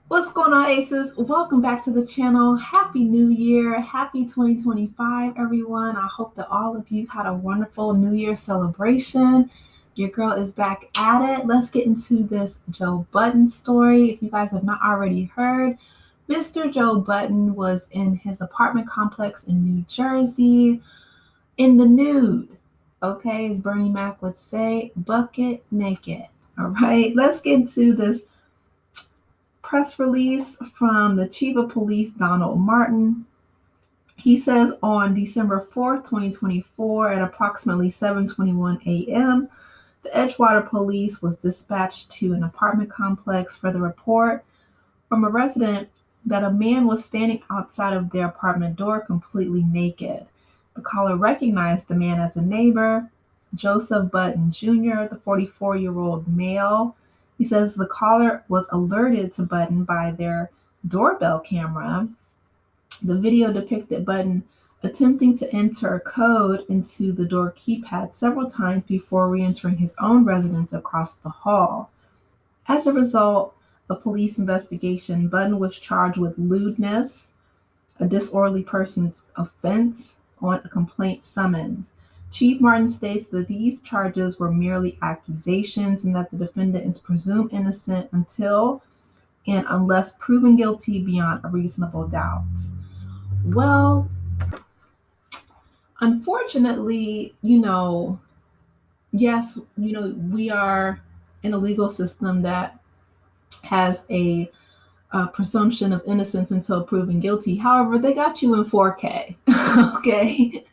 What's going on, Aces? Welcome back to the channel. Happy New Year. Happy 2025, everyone. I hope that all of you had a wonderful New Year celebration. Your girl is back at it. Let's get into this Joe Budden story. If you guys have not already heard, Mr. Joe Budden was in his apartment complex in New Jersey in the nude. Okay, as Bernie Mac would say, bucket naked. All right, let's get into this press release from the Chief of Police, Donald Martin. He says on December 4th, 2024, at approximately 7:21 a.m., the Edgewater police was dispatched to an apartment complex for the report from a resident that a man was standing outside of their apartment door completely naked. The caller recognized the man as a neighbor, Joseph Budden Jr., the 44-year-old male. He says the caller was alerted to Budden by their doorbell camera. The video depicted Budden attempting to enter a code into the door keypad several times before re-entering his own residence across the hall. As a result of police investigation, Budden was charged with lewdness, a disorderly person's offense, on a complaint summons. Chief Martin states that these charges were merely accusations and that the defendant is presumed innocent until and unless proven guilty beyond a reasonable doubt. Well, unfortunately, yes, we are in a legal system that has a presumption of innocence until proven guilty. However, they got you in 4K. Okay.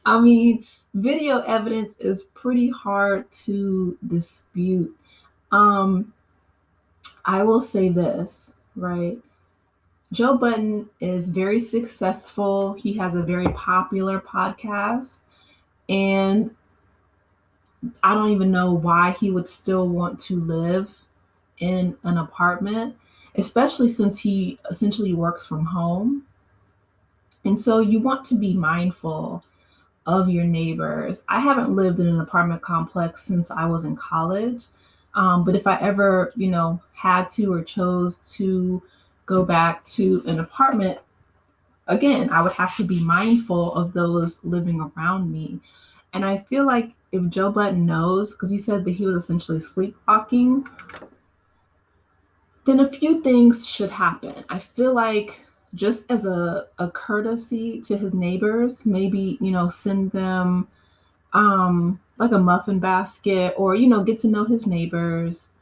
I mean, video evidence is pretty hard to dispute. Um, I will say this, right? Joe Budden is very successful. He has a very popular podcast. And I don't even know why he would still want to live in an apartment, especially since he essentially works from home. And so you want to be mindful of your neighbors. I haven't lived in an apartment complex since I was in college. But if I ever, had to or chose to go back to an apartment, again, I would have to be mindful of those living around me. And I feel like if Joe Budden knows, because he said that he was essentially sleepwalking, then a few things should happen. I feel like just as a courtesy to his neighbors, maybe, send them like a muffin basket or, get to know his neighbors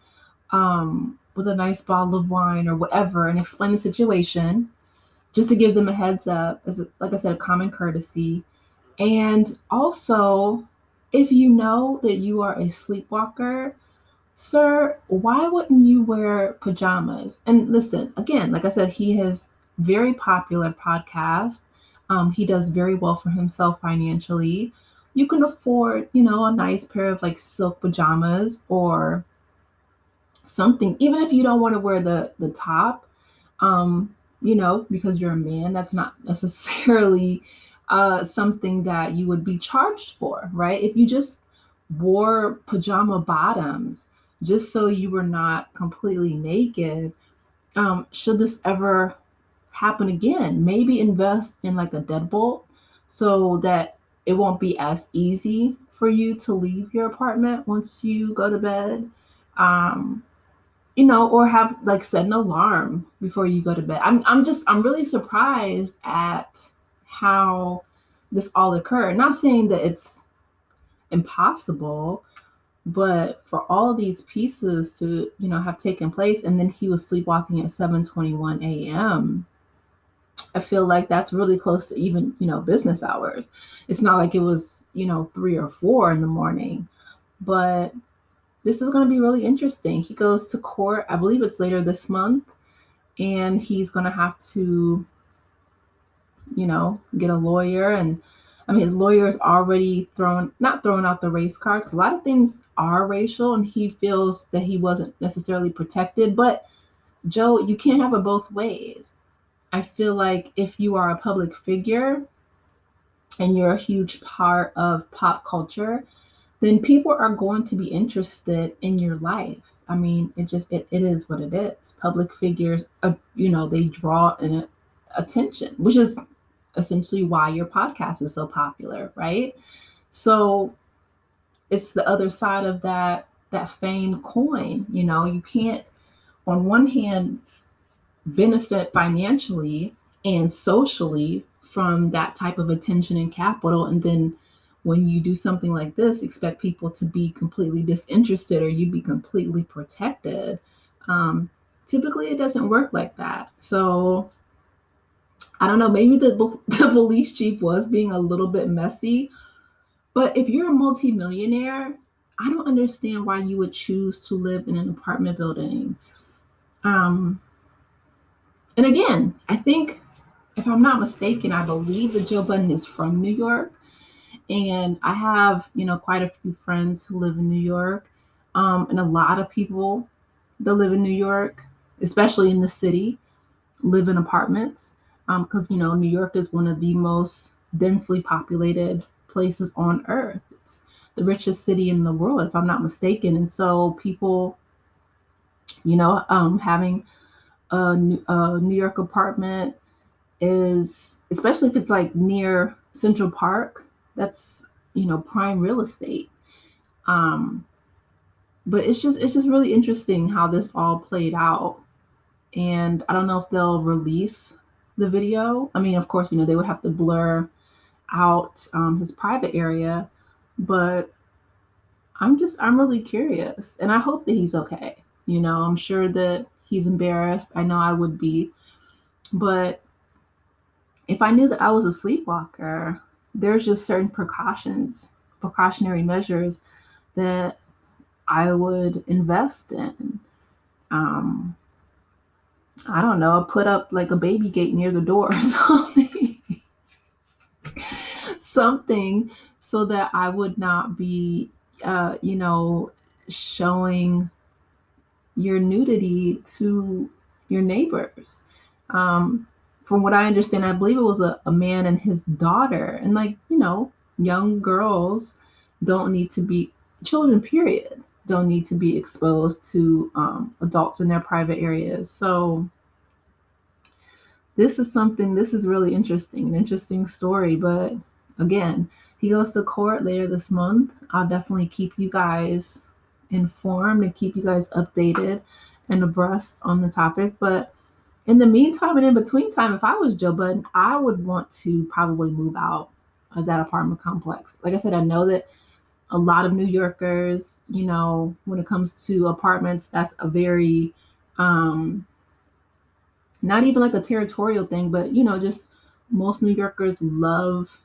with a nice bottle of wine or whatever and explain the situation just to give them a heads up as, like I said, a common courtesy. And also, if you know that you are a sleepwalker, sir, why wouldn't you wear pajamas? And listen, again, like I said, he has very popular podcast. He does very well for himself financially. You can afford, a nice pair of like silk pajamas or something, even if you don't want to wear the top, because you're a man, that's not necessarily something that you would be charged for, right? If you just wore pajama bottoms just so you were not completely naked, should this ever happen again, maybe invest in like a deadbolt so that it won't be as easy for you to leave your apartment once you go to bed. Um, or have like set an alarm before you go to bed. I'm really surprised at how this all occurred. Not saying that it's impossible, but for all these pieces to, have taken place and then he was sleepwalking at 7:21 a.m. I feel like that's really close to even, business hours. It's not like it was, 3 or 4 in the morning, but this is going to be really interesting. He goes to court, I believe it's later this month, and he's going to have to, get a lawyer. And I mean, his lawyer's already not thrown out the race card because a lot of things are racial and he feels that he wasn't necessarily protected. But Joe, you can't have it both ways. I feel like if you are a public figure and you're a huge part of pop culture, then people are going to be interested in your life. I mean, it is what it is. Public figures, they draw an attention, which is essentially why your podcast is so popular, right? So it's the other side of that fame coin. You can't, on one hand, benefit financially and socially from that type of attention and capital, and then when you do something like this, expect people to be completely disinterested or you be completely protected. Typically, it doesn't work like that. So I don't know. Maybe the police chief was being a little bit messy, but if you're a multimillionaire, I don't understand why you would choose to live in an apartment building. Um, and again, I think, if I'm not mistaken, I believe that Joe Budden is from New York. And I have, quite a few friends who live in New York. And a lot of people that live in New York, especially in the city, live in apartments. Because, New York is one of the most densely populated places on earth. It's the richest city in the world, if I'm not mistaken. And so people, having a New York apartment is, especially if it's like near Central Park, that's, prime real estate. Um, but it's just really interesting how this all played out. And I don't know if they'll release the video. I mean, of course, they would have to blur out his private area, but I'm really curious, and I hope that he's okay. I'm sure that he's embarrassed. I know I would be, but if I knew that I was a sleepwalker, there's just certain precautionary measures that I would invest in. Um, I don't know, put up like a baby gate near the door or something, something so that I would not be, showing your nudity to your neighbors. Um, from what I understand, I believe it was a man and his daughter. And young girls don't need to be, children, period, don't need to be exposed to adults in their private areas. So this is really interesting, an interesting story. But again, he goes to court later this month. I'll definitely keep you guys informed and keep you guys updated and abreast on the topic. But in the meantime and in between time, if I was Joe Budden, I would want to probably move out of that apartment complex. Like I said, I know that a lot of New Yorkers, when it comes to apartments, that's a very, not even like a territorial thing, but, just most New Yorkers love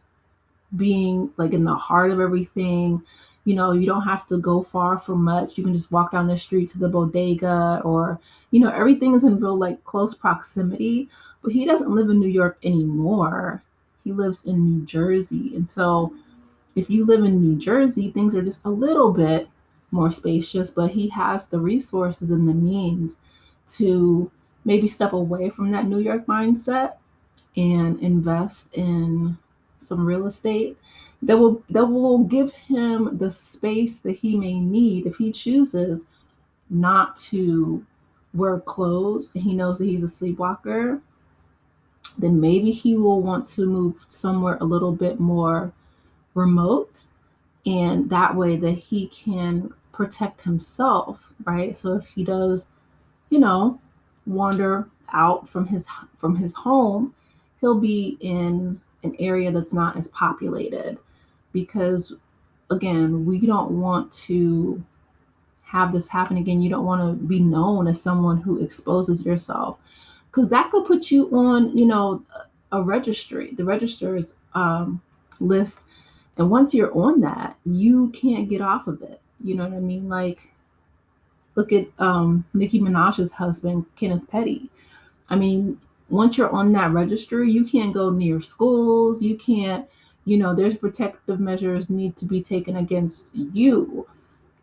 being like in the heart of everything. You don't have to go far for much. You can just walk down the street to the bodega, or, everything is in real like close proximity. But he doesn't live in New York anymore. He lives in New Jersey. And so if you live in New Jersey, things are just a little bit more spacious, but he has the resources and the means to maybe step away from that New York mindset and invest in some real estate that will give him the space that he may need if he chooses not to wear clothes and he knows that he's a sleepwalker. Then maybe he will want to move somewhere a little bit more remote, and that way that he can protect himself, right? So if he does, you know, wander out from his home, he'll be in an area that's not as populated, because again, we don't want to have this happen again. You don't want to be known as someone who exposes yourself, because that could put you on, a registry, the registrar's list. And once you're on that, you can't get off of it. You know what I mean? Like, look at Nicki Minaj's husband, Kenneth Petty. I mean, once you're on that registry, you can't go near schools. You can't, there's protective measures need to be taken against you.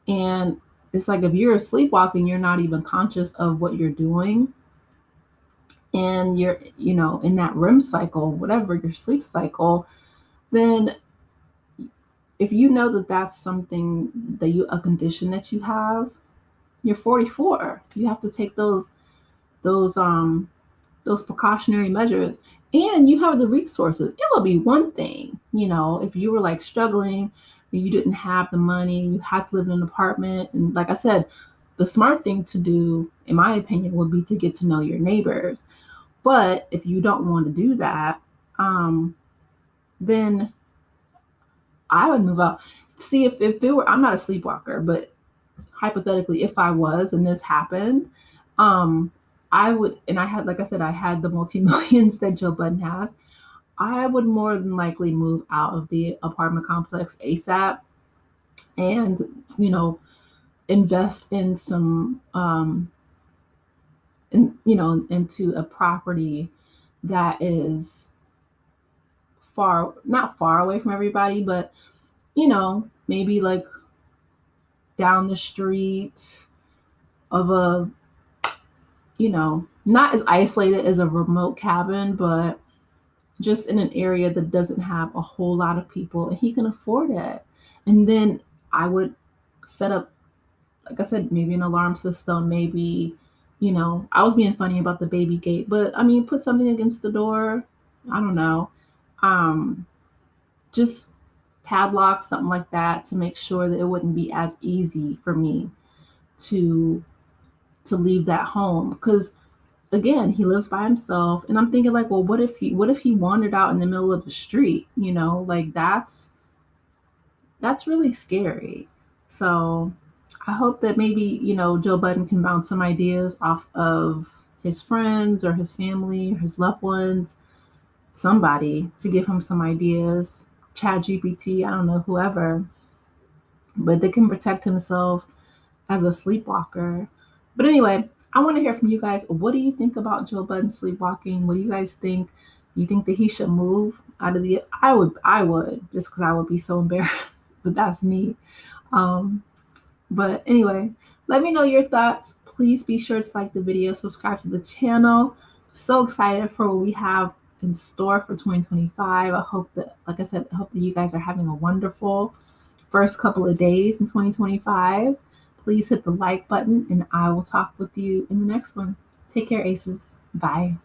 And it's like, if you're sleepwalking, you're not even conscious of what you're doing. And you're, in that REM cycle, whatever your sleep cycle, then if you know that that's something that a condition that you have, You're 44. You have to take those those precautionary measures, and you have the resources. It would be one thing, if you were like struggling, you didn't have the money, you had to live in an apartment. And like I said, the smart thing to do, in my opinion, would be to get to know your neighbors. But if you don't want to do that, then I would move out. See, if it were, I'm not a sleepwalker, but hypothetically, if I was and this happened, um, I would, and I had, like I said, I had the multi millions that Joe Budden has. I would more than likely move out of the apartment complex ASAP and, you know, invest in some, into a property that is not far away from everybody, but, maybe like down the street of a, not as isolated as a remote cabin, but just in an area that doesn't have a whole lot of people and he can afford it. And then I would set up, like I said, maybe an alarm system, maybe, I was being funny about the baby gate, but I mean, put something against the door. I don't know. Um, just padlock, something like that to make sure that it wouldn't be as easy for me to leave that home. Because again, he lives by himself, and I'm thinking like, well, what if he wandered out in the middle of the street? Like that's really scary. So I hope that maybe Joe Budden can bounce some ideas off of his friends or his family or his loved ones, somebody to give him some ideas. Chat GPT, I don't know, whoever, but they can protect himself as a sleepwalker. But anyway, I want to hear from you guys. What do you think about Joe Budden sleepwalking? What do you guys think? Do you think that he should move out of the? I would, just because I would be so embarrassed. But that's me. Um, but anyway, let me know your thoughts. Please be sure to like the video, subscribe to the channel. So excited for what we have in store for 2025. I hope that, like I said, I hope that you guys are having a wonderful first couple of days in 2025. Please hit the like button, and I will talk with you in the next one. Take care, Aces. Bye.